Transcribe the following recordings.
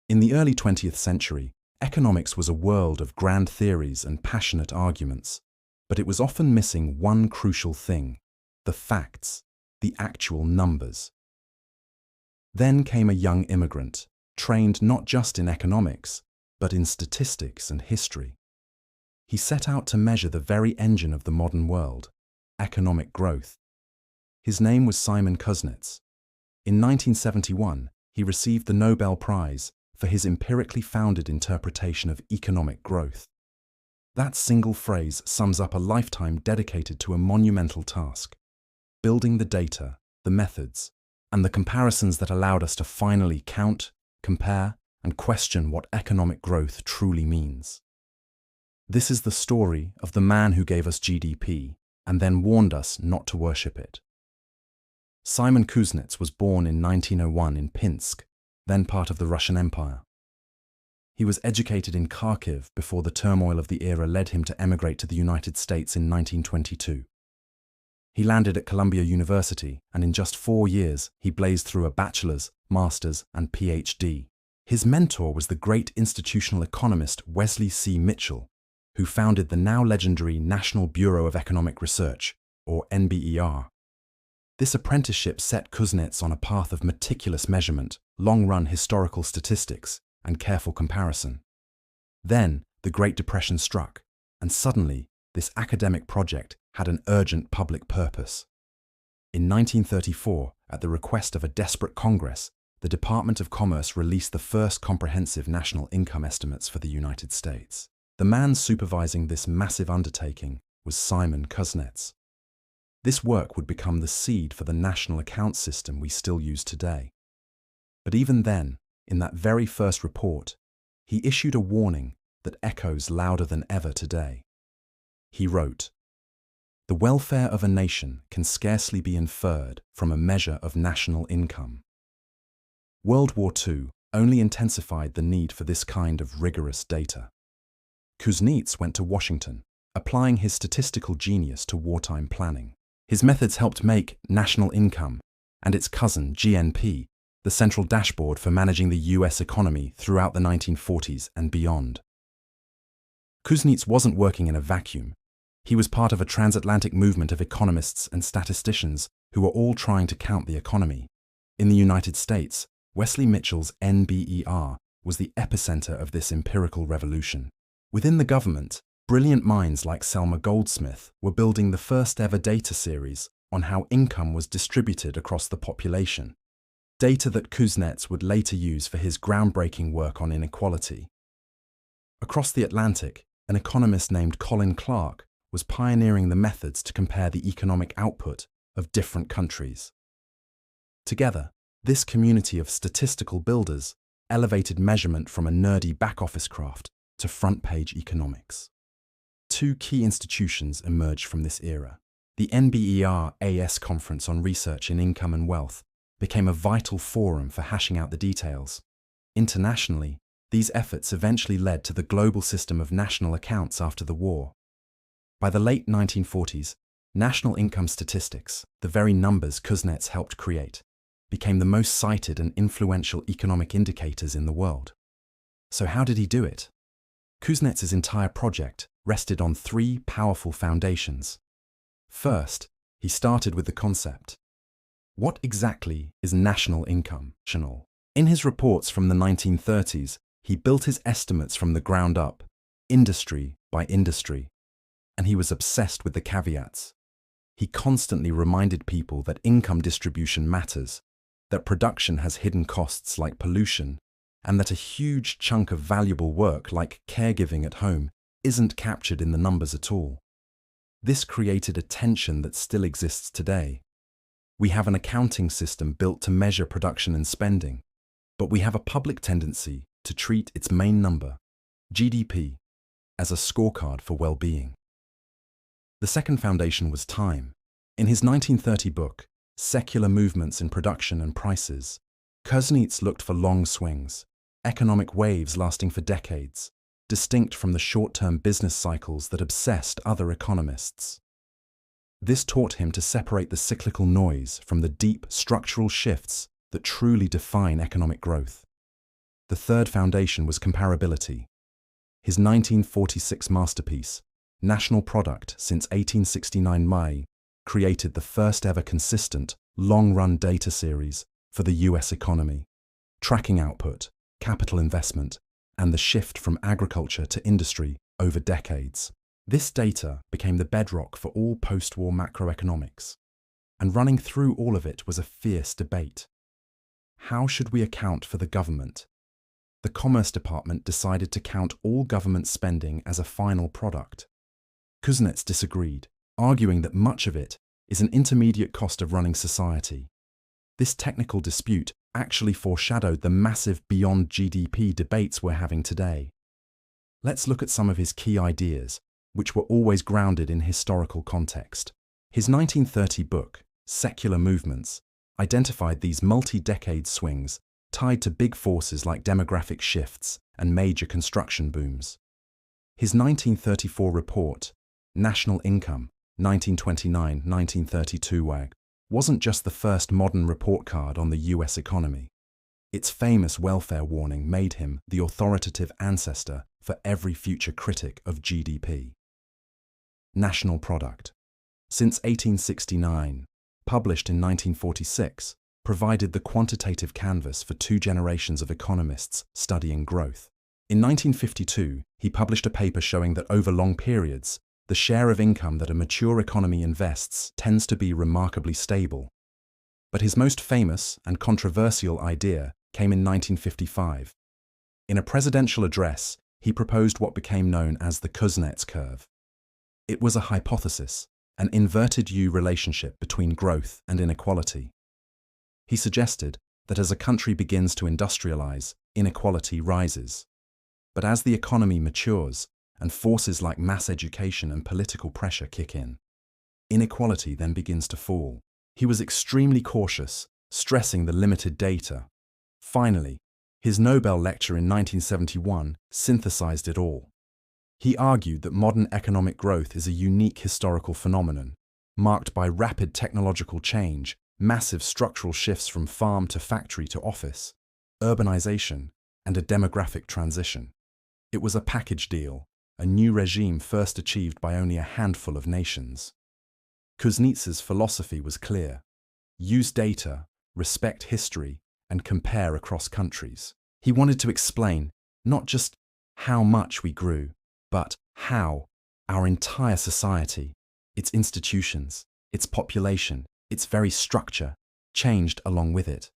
In the early 20th century, economics was a world of grand theories and passionate arguments, but it was often missing one crucial thing: the facts, the actual numbers. Then came a young immigrant, trained not just in economics, but in statistics and history. He set out to measure the very engine of the modern world, economic growth. His name was Simon Kuznets. In 1971, he received the Nobel Prize for his empirically founded interpretation of economic growth. That single phrase sums up a lifetime dedicated to a monumental task: building the data, the methods, and the comparisons that allowed us to finally count, compare, and question what economic growth truly means. This is the story of the man who gave us GDP and then warned us not to worship it. Simon Kuznets was born in 1901 in Pinsk, then part of the Russian Empire. He was educated in Kharkiv before the turmoil of the era led him to emigrate to the United States in 1922. He landed at Columbia University, and in just 4 years, he blazed through a bachelor's, master's, and PhD. His mentor was the great institutional economist Wesley C. Mitchell, who founded the now legendary National Bureau of Economic Research, or NBER. This apprenticeship set Kuznets on a path of meticulous measurement, long-run historical statistics, and careful comparison. Then, the Great Depression struck, and suddenly, this academic project had an urgent public purpose. In 1934, at the request of a desperate Congress, the Department of Commerce released the first comprehensive national income estimates for the United States. The man supervising this massive undertaking was Simon Kuznets. This work would become the seed for the national account system we still use today. But even then, in that very first report, he issued a warning that echoes louder than ever today. He wrote, "The welfare of a nation can scarcely be inferred from a measure of national income." World War II only intensified the need for this kind of rigorous data. Kuznets went to Washington, applying his statistical genius to wartime planning. His methods helped make national income and its cousin, GNP, the central dashboard for managing the US economy throughout the 1940s and beyond. Kuznets wasn't working in a vacuum. He was part of a transatlantic movement of economists and statisticians who were all trying to count the economy. In the United States, Wesley Mitchell's NBER was the epicenter of this empirical revolution. Within the government, brilliant minds like Selma Goldsmith were building the first ever data series on how income was distributed across the population, data that Kuznets would later use for his groundbreaking work on inequality. Across the Atlantic, an economist named Colin Clark was pioneering the methods to compare the economic output of different countries. Together, this community of statistical builders elevated measurement from a nerdy back-office craft to front-page economics. Two key institutions emerged from this era. The NBER AS Conference on Research in Income and Wealth became a vital forum for hashing out the details. Internationally, these efforts eventually led to the global system of national accounts after the war. By the late 1940s, national income statistics, the very numbers Kuznets helped create, became the most cited and influential economic indicators in the world. So how did he do it? Kuznets' entire project rested on 3 powerful foundations. First, he started with the concept. What exactly is national income? In his reports from the 1930s, he built his estimates from the ground up, industry by industry, and he was obsessed with the caveats. He constantly reminded people that income distribution matters, that production has hidden costs like pollution, and that a huge chunk of valuable work like caregiving at home isn't captured in the numbers at all. This created a tension that still exists today. We have an accounting system built to measure production and spending, but we have a public tendency to treat its main number, GDP, as a scorecard for well-being. The second foundation was time. In his 1930 book, Secular Movements in Production and Prices, Kuznets looked for long swings, economic waves lasting for decades, distinct from the short-term business cycles that obsessed other economists. This taught him to separate the cyclical noise from the deep structural shifts that truly define economic growth. The third foundation was comparability. His 1946 masterpiece, National Product since 1869 May, created the first ever consistent, long-run data series for the US economy, tracking output, capital investment, and the shift from agriculture to industry over decades. This data became the bedrock for all post-war macroeconomics, and running through all of it was a fierce debate. How should we account for the government? The Commerce Department decided to count all government spending as a final product. Kuznets disagreed, arguing that much of it is an intermediate cost of running society. This technical dispute actually foreshadowed the massive beyond GDP debates we're having today. Let's look at some of his key ideas, which were always grounded in historical context. His 1930 book, Secular Movements, identified these multi-decade swings tied to big forces like demographic shifts and major construction booms. His 1934 report, National Income, 1929-1932 WAG, wasn't just the first modern report card on the US economy. Its famous welfare warning made him the authoritative ancestor for every future critic of GDP. National Product, since 1869, published in 1946, provided the quantitative canvas for two generations of economists studying growth. In 1952, he published a paper showing that over long periods, the share of income that a mature economy invests tends to be remarkably stable. But his most famous and controversial idea came in 1955. In a presidential address, he proposed what became known as the Kuznets Curve. It was a hypothesis, an inverted U relationship between growth and inequality. He suggested that as a country begins to industrialize, inequality rises. But as the economy matures and forces like mass education and political pressure kick in, inequality then begins to fall. He was extremely cautious, stressing the limited data. Finally, his Nobel lecture in 1971 synthesized it all. He argued that modern economic growth is a unique historical phenomenon, marked by rapid technological change, massive structural shifts from farm to factory to office, urbanization, and a demographic transition. It was a package deal, a new regime first achieved by only a handful of nations. Kuznets's philosophy was clear: use data, respect history, and compare across countries. He wanted to explain not just how much we grew, but how our entire society, its institutions, its population, its very structure, changed along with it.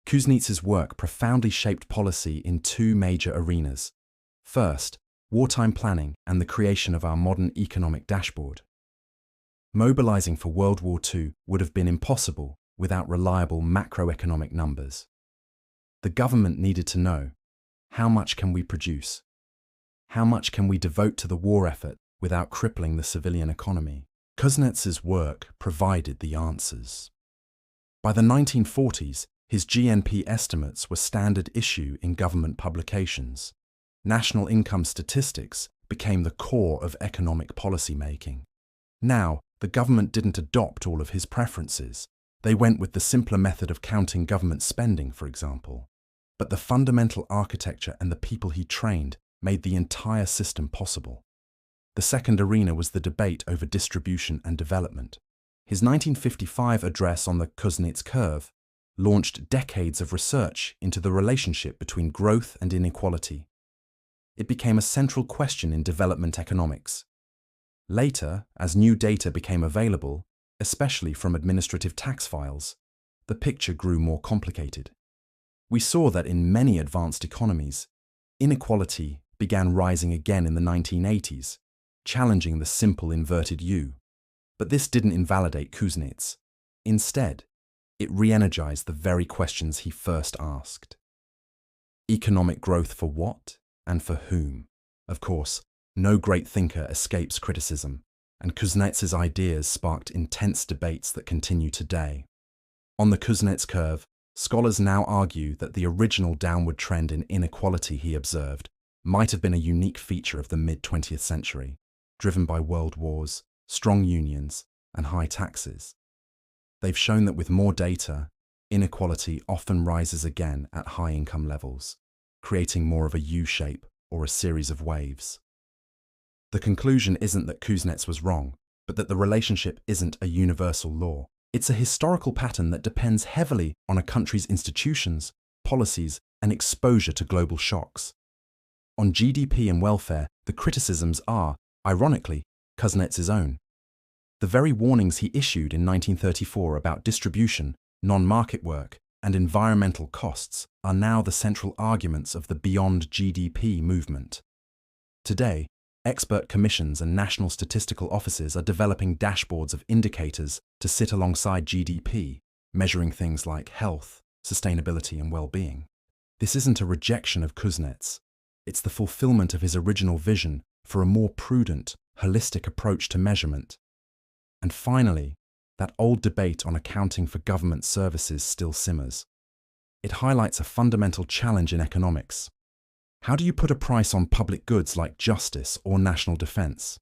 Kuznets's work profoundly shaped policy in two major arenas. First, wartime planning and the creation of our modern economic dashboard. Mobilizing for World War II would have been impossible without reliable macroeconomic numbers. The government needed to know, how much can we produce? How much can we devote to the war effort without crippling the civilian economy? Kuznets's work provided the answers. By the 1940s, his GNP estimates were standard issue in government publications. National income statistics became the core of economic policy making. Now, the government didn't adopt all of his preferences. They went with the simpler method of counting government spending, for example. But the fundamental architecture and the people he trained made the entire system possible. The second arena was the debate over distribution and development. His 1955 address on the Kuznets Curve launched decades of research into the relationship between growth and inequality. It became a central question in development economics. Later, as new data became available, especially from administrative tax files, the picture grew more complicated. We saw that in many advanced economies, inequality began rising again in the 1980s, challenging the simple inverted U. But this didn't invalidate Kuznets. Instead, it re-energized the very questions he first asked. Economic growth for what and for whom? Of course, no great thinker escapes criticism, and Kuznets's ideas sparked intense debates that continue today. On the Kuznets Curve, scholars now argue that the original downward trend in inequality he observed might have been a unique feature of the mid-20th century, driven by world wars, strong unions, and high taxes. They've shown that with more data, inequality often rises again at high income levels. creating more of a U shape or a series of waves. The conclusion isn't that Kuznets was wrong, but that the relationship isn't a universal law. It's a historical pattern that depends heavily on a country's institutions, policies, and exposure to global shocks. On GDP and welfare, the criticisms are, ironically, Kuznets' own. The very warnings he issued in 1934 about distribution, non-market work, and environmental costs are now the central arguments of the Beyond GDP movement. Today, expert commissions and national statistical offices are developing dashboards of indicators to sit alongside GDP, measuring things like health, sustainability, and well-being. This isn't a rejection of Kuznets. It's the fulfillment of his original vision for a more prudent, holistic approach to measurement. And finally, that old debate on accounting for government services still simmers. It highlights a fundamental challenge in economics. How do you put a price on public goods like justice or national defense?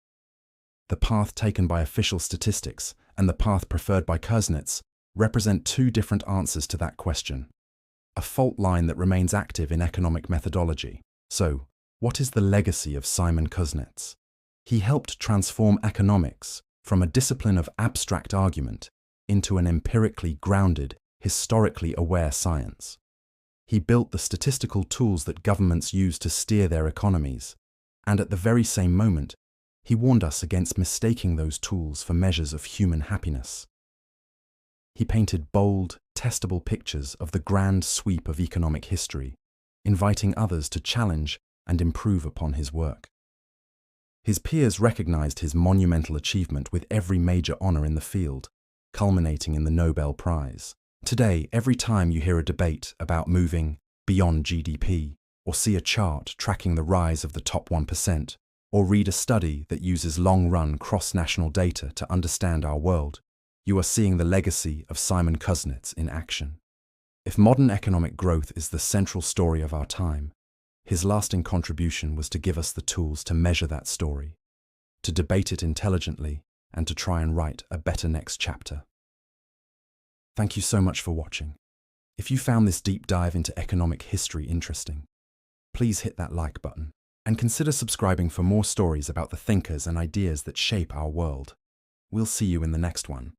The path taken by official statistics and the path preferred by Kuznets represent two different answers to that question. A fault line that remains active in economic methodology. So, what is the legacy of Simon Kuznets? He helped transform economics from a discipline of abstract argument into an empirically grounded, historically aware science. He built the statistical tools that governments use to steer their economies, and at the very same moment, he warned us against mistaking those tools for measures of human happiness. He painted bold, testable pictures of the grand sweep of economic history, inviting others to challenge and improve upon his work. His peers recognized his monumental achievement with every major honor in the field, culminating in the Nobel Prize. Today, every time you hear a debate about moving beyond GDP, or see a chart tracking the rise of the top 1%, or read a study that uses long-run cross-national data to understand our world, you are seeing the legacy of Simon Kuznets in action. If modern economic growth is the central story of our time, his lasting contribution was to give us the tools to measure that story, to debate it intelligently, and to try and write a better next chapter. Thank you so much for watching. If you found this deep dive into economic history interesting, please hit that like button and consider subscribing for more stories about the thinkers and ideas that shape our world. We'll see you in the next one.